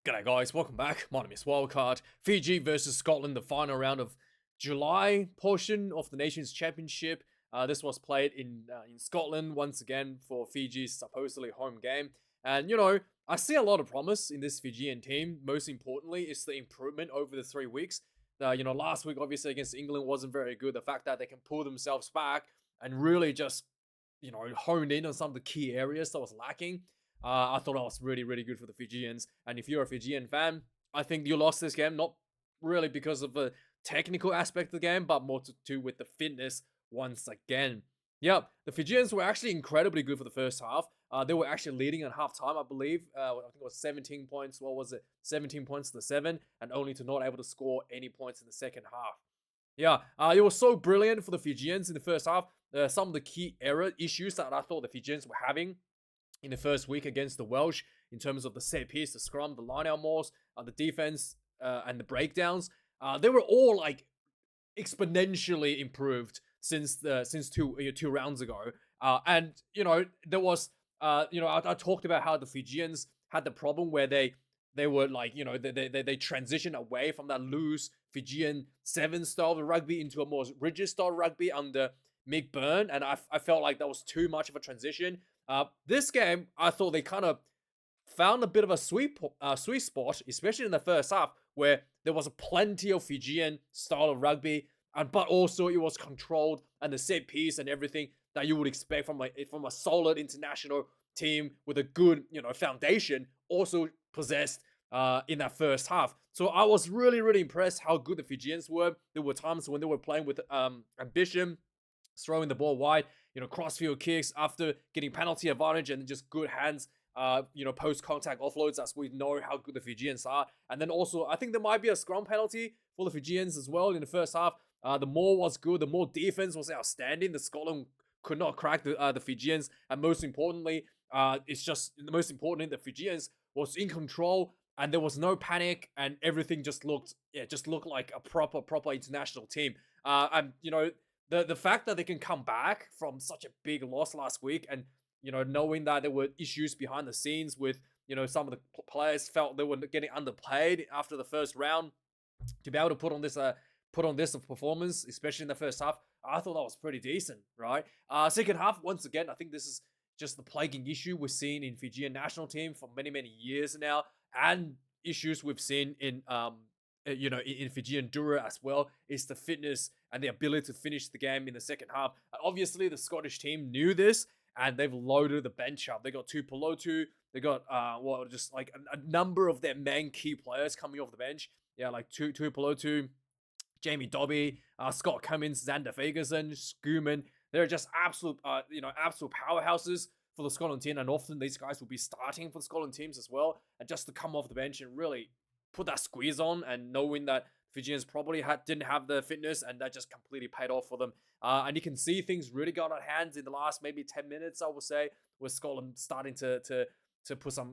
G'day guys, welcome back. My name is Wildkard. Fiji versus Scotland, the final round of July portion of the Nations Championship. This was played in Scotland once again for Fiji's supposedly home game. And I see a lot of promise in this Fijian team. Most importantly, is the improvement over the 3 weeks. Last week obviously against England wasn't very good. The fact that they can pull themselves back and really just hone in on some of the key areas that was lacking. I thought that was really, really good for the Fijians. And if you're a Fijian fan, I think you lost this game, not really because of the technical aspect of the game, but more to do with the fitness once again. Yeah, the Fijians were actually incredibly good for the first half. They were actually leading at halftime, I believe. I think it was 17 points. What was it? 17 points to 7, and only to not able to score any points in the second half. Yeah, it was so brilliant for the Fijians in the first half. Some of the key issues that I thought the Fijians were having in the first week against the Welsh, in terms of the set piece, the scrum, the line-out mauls, the defense, and the breakdowns, they were all like exponentially improved since two rounds ago. And there was I talked about how the Fijians had the problem where they were like they transitioned away from that loose Fijian 7 style of rugby into a more rigid style rugby under Mick Byrne, and I felt like that was too much of a transition. This game, I thought they kind of found a bit of a sweet spot, especially in the first half, where there was plenty of Fijian style of rugby, but also it was controlled, and the set piece and everything that you would expect from a solid international team with a good foundation also possessed in that first half. So I was really, really impressed how good the Fijians were. There were times when they were playing with ambition, throwing the ball wide, crossfield kicks after getting penalty advantage, and just good hands, post-contact offloads, as we know how good the Fijians are. And then also, I think there might be a scrum penalty for the Fijians as well in the first half. The maul was good. The maul defense was outstanding. The Scotland could not crack the Fijians. And most importantly, the Fijians was in control, and there was no panic, and everything just looked like a proper international team. The fact that they can come back from such a big loss last week, and knowing that there were issues behind the scenes with some of the players felt they were getting underplayed after the first round, to be able to put on this performance, especially in the first half, I thought that was pretty decent, right? Second half, once again, I think this is just the plaguing issue we've seen in Fijian national team for many years now, and issues we've seen in in Fijian Dura as well, is the fitness and the ability to finish the game in the second half. And obviously, the Scottish team knew this, and they've loaded the bench up. They got Tuipulotu, they got just like a number of their main key players coming off the bench. Yeah, like Tuipulotu, Jamie Dobby, Scott Cummins, Xander Fagerson, Skuman. They're just absolute powerhouses for the Scotland team, and often these guys will be starting for the Scotland teams as well. And just to come off the bench and really put that squeeze on, and knowing that Fijians probably didn't have the fitness, and that just completely paid off for them. And you can see things really got out of hands in the last maybe 10 minutes, I would say, with Scotland starting to put some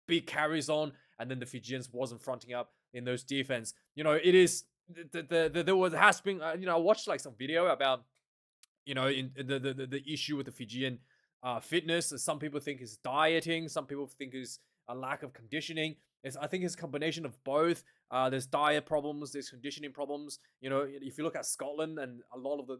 big carries on, and then the Fijians wasn't fronting up in those defense. It is has been I watched like some video about in the issue with the Fijian fitness. Some people think is dieting, some people think is a lack of conditioning. I think it's a combination of both. There's diet problems, there's conditioning problems. If you look at Scotland and a lot of the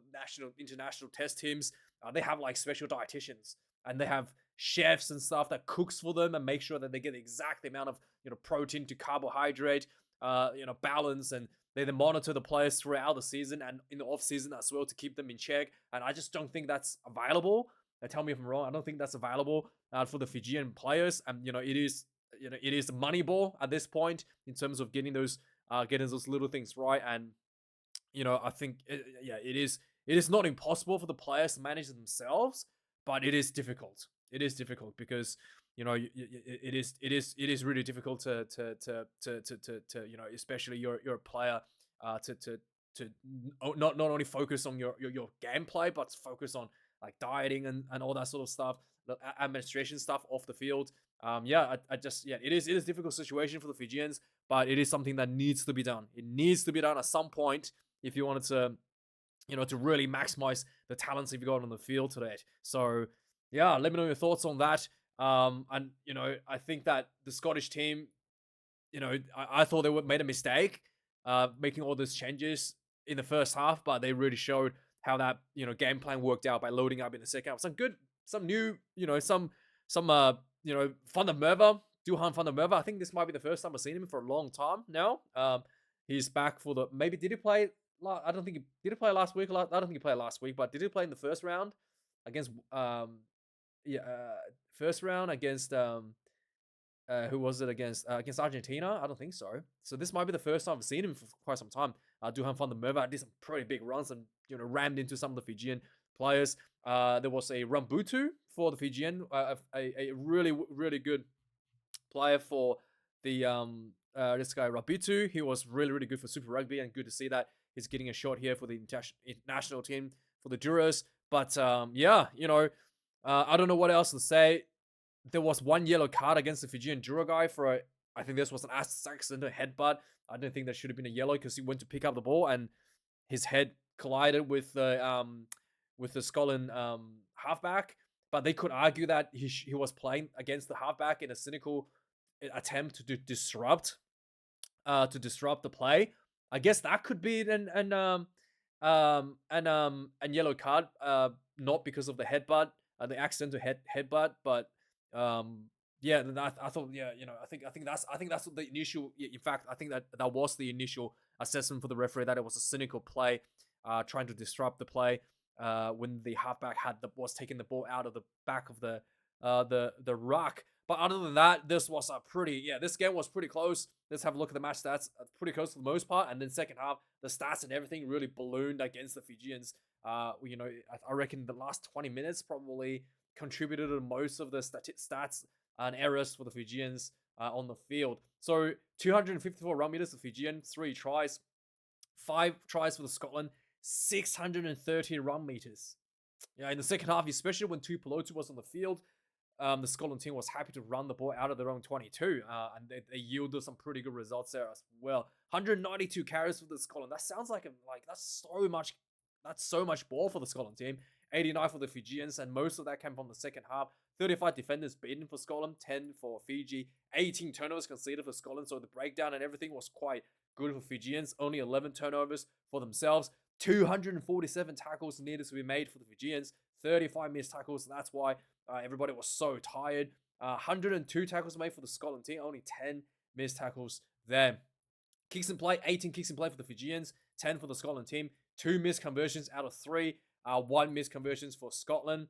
international test teams, they have like special dietitians, and they have chefs and stuff that cooks for them and make sure that they get the exact amount of protein to carbohydrate balance, and they monitor the players throughout the season and in the off season as well to keep them in check. And I just don't think that's available. Tell me if I'm wrong. I don't think that's available for the Fijian players, and it is the money ball at this point in terms of getting those little things right. And I think it is not impossible for the players to manage themselves, but it is difficult. It is difficult because it is really difficult to especially you're a player to not only focus on your gameplay, but focus on like dieting and all that sort of stuff, the administration stuff off the field. It is a difficult situation for the Fijians, but it is something that needs to be done. It needs to be done at some point if you wanted to really maximize the talents you've got on the field today. So yeah, let me know your thoughts on that. And I think that the Scottish team, I thought they would made a mistake, making all those changes in the first half, but they really showed how that game plan worked out by loading up in the second half. Some new, Van der Merwe, Duhan van der Merwe. I think this might be the first time I've seen him for a long time now. He's back for the maybe did he play? I don't think did he play last week. I don't think he played last week, but did he play in the first round against yeah first round against who was it against Argentina? I don't think so. So this might be the first time I've seen him for quite some time. Duhan van der Merwe did some pretty big runs and rammed into some of the Fijian players. There was a Rambutu for the Fijian, a really really good player for the this guy Rabitu. He was really really good for Super Rugby, and good to see that he's getting a shot here for the international team for the Duras. But I don't know what else to say. There was one yellow card against the Fijian Dura guy for I think this was an accidental headbutt. I don't think that should have been a yellow because he went to pick up the ball and his head collided with the Scotland halfback. But they could argue that he was playing against the halfback in a cynical attempt to disrupt the play. I guess that could be an yellow card, not because of the headbutt, the accidental headbutt, but yeah, I thought, yeah, I think that's the initial. In fact, I think that was the initial assessment for the referee, that it was a cynical play, trying to disrupt the play, when the halfback was taking the ball out of the back of the ruck. But other than that, this game was pretty close. Let's have a look at the match stats. Pretty close for the most part. And then second half, the stats and everything really ballooned against the Fijians. I reckon the last 20 minutes probably contributed to most of the stats and errors for the Fijians on the field. So 254 run meters for Fijian, 3 tries, 5 tries for the Scotland, 630 run meters. Yeah, in the second half, especially when Tuipulotu was on the field, the Scotland team was happy to run the ball out of their own 22, and they yielded some pretty good results there as well. 192 carries for the Scotland. That sounds like that's so much ball for the Scotland team. 89 for the Fijians, and most of that came from the second half. 35 defenders beaten for Scotland, 10 for Fiji, 18 turnovers conceded for Scotland, so the breakdown and everything was quite good for Fijians. Only 11 turnovers for themselves. 247 tackles needed to be made for the Fijians, 35 missed tackles, and that's why everybody was so tired. 102 tackles made for the Scotland team, only 10 missed tackles there. Kicks in play, 18 kicks in play for the Fijians, 10 for the Scotland team, 2 missed conversions out of 3, 1 missed conversions for Scotland,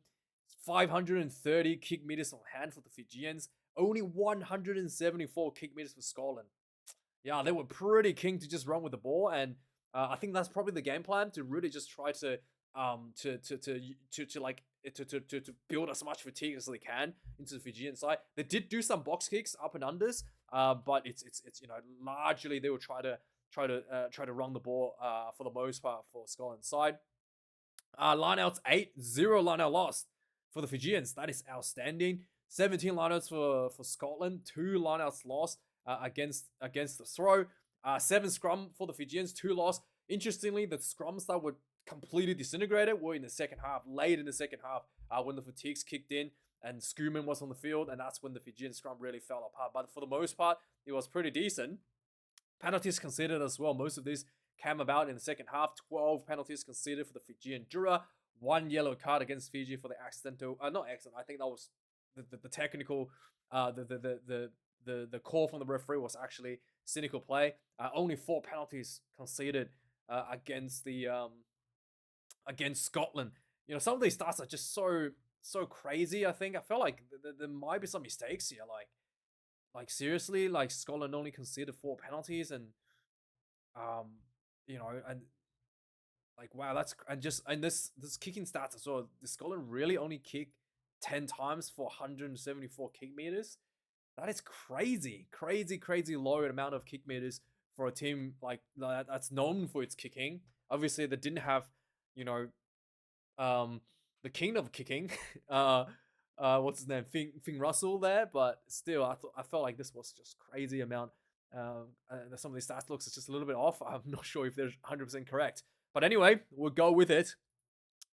530 kick meters on hand for the Fijians, only 174 kick meters for Scotland. Yeah, they were pretty keen to just run with the ball, and I think that's probably the game plan, to really just try to build as much fatigue as they can into the Fijian side. They did do some box kicks up and unders, but it's largely they will try to run the ball for the most part for Scotland's side. Lineouts 8, 0 lineout lost for the Fijians. That is outstanding. 17 lineouts for Scotland, 2 lineouts lost against the throw. 7 scrum for the Fijians, 2 lost. Interestingly, the scrums that were completely disintegrated were in the second half, late in the second half, when the fatigues kicked in and Schoeman was on the field, and that's when the Fijian scrum really fell apart. But for the most part, it was pretty decent. Penalties conceded as well. Most of these came about in the second half. 12 penalties conceded for the Fijian Dura. 1 yellow card against Fiji for the accidental, not accident. I think that was the technical, the call from the referee was actually cynical play. Only 4 penalties conceded against Scotland. Some of these stats are just so crazy. I felt like there might be some mistakes here. Like seriously, like Scotland only conceded 4 penalties, and and like wow, this kicking stats as well. The Scotland really only kicked 10 times for 174 kick meters. That is crazy low amount of kick meters for a team like that's known for its kicking. Obviously, they didn't have, the king of kicking, what's his name, Finn Russell there, but still, I felt like this was just crazy amount. And some of these stats looks just a little bit off. I'm not sure if they're 100% correct, but anyway, we'll go with it.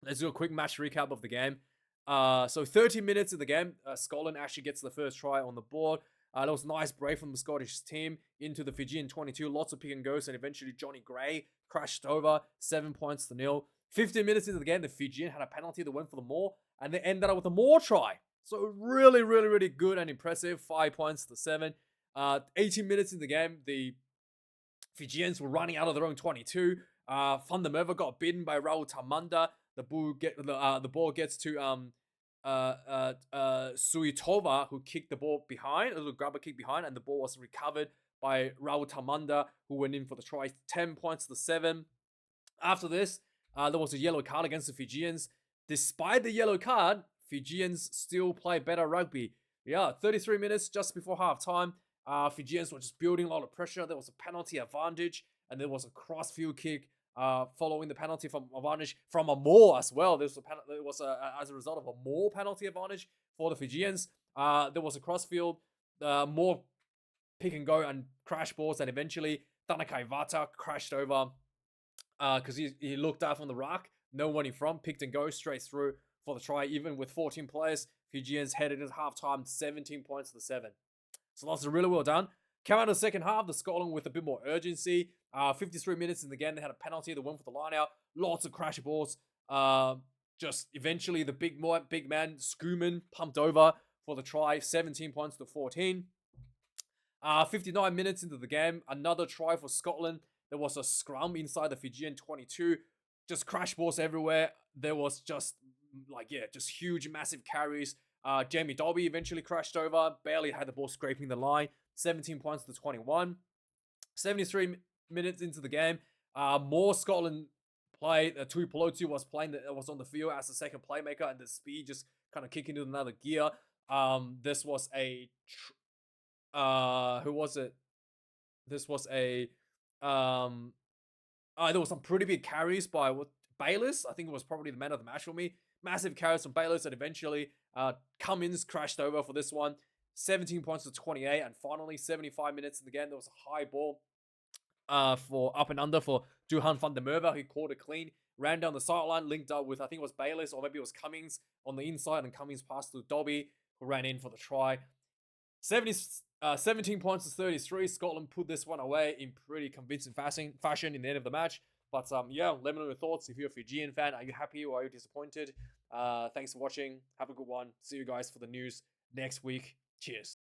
Let's do a quick match recap of the game. So 30 minutes in the game, Scotland actually gets the first try on the board. That was a nice break from the Scottish team into the Fijian 22. Lots of pick and goes, and eventually Johnny Gray crashed over 7 points to nil. 15 minutes into the game, the Fijian had a penalty that went for the more, and they ended up with a more try. So really, really, really good and impressive. 5 points to 7. 18 minutes in the game, the Fijians were running out of their own 22. Van der Merwe got beaten by Raul Tamanda. The ball gets to Suitova, who kicked the ball behind, a little grabber kick behind, and the ball was recovered by Raul Tamanda, who went in for the try. 10 points to 7. After this, there was a yellow card against the Fijians. Despite the yellow card, Fijians still play better rugby. Yeah, 33 minutes just before halftime. Fijians were just building a lot of pressure. There was a penalty advantage, and there was a cross-field kick following the penalty from advantage from a more as well. There was as a result of a more penalty advantage for the Fijians. There was a cross-field, more pick and go and crash balls, and eventually Tanaka Iwata crashed over because he looked out from the rack, no one in front, picked and go straight through for the try. Even with 14 players, Fijians headed into halftime 17 points to 7. So that's really well done. Came out of the second half, the Scotland with a bit more urgency. 53 minutes in the game, they had a penalty that went for the line out. Lots of crash balls. Just eventually the big man, Schoeman, pumped over for the try. 17 points to 14. 59 minutes into the game, another try for Scotland. There was a scrum inside the Fijian 22. Just crash balls everywhere. There was just huge, massive carries. Jamie Dobby eventually crashed over. Barely had the ball scraping the line. 17 points to 21. 73 minutes into the game. More Scotland play. Tuipulotu was on the field as the second playmaker, and the speed just kind of kicking into another gear. This was a who was it? This was a there was some pretty big carries by Bayliss. I think it was probably the man of the match for me. Massive carries from Bayliss, and eventually Cummins crashed over for this one. 17 points to 28, and finally 75 minutes in the game, there was a high ball for up and under for Johan van der Merwe, who caught it clean, ran down the sideline, linked up with, I think it was Bayliss, or maybe it was Cummins on the inside, and Cummins passed to Dobby, who ran in for the try. 17 points to 33. Scotland put this one away in pretty convincing fashion in the end of the match. But yeah, let me know your thoughts. If you're a Fijian fan, are you happy or are you disappointed? Thanks for watching. Have a good one. See you guys for the news next week. Cheers.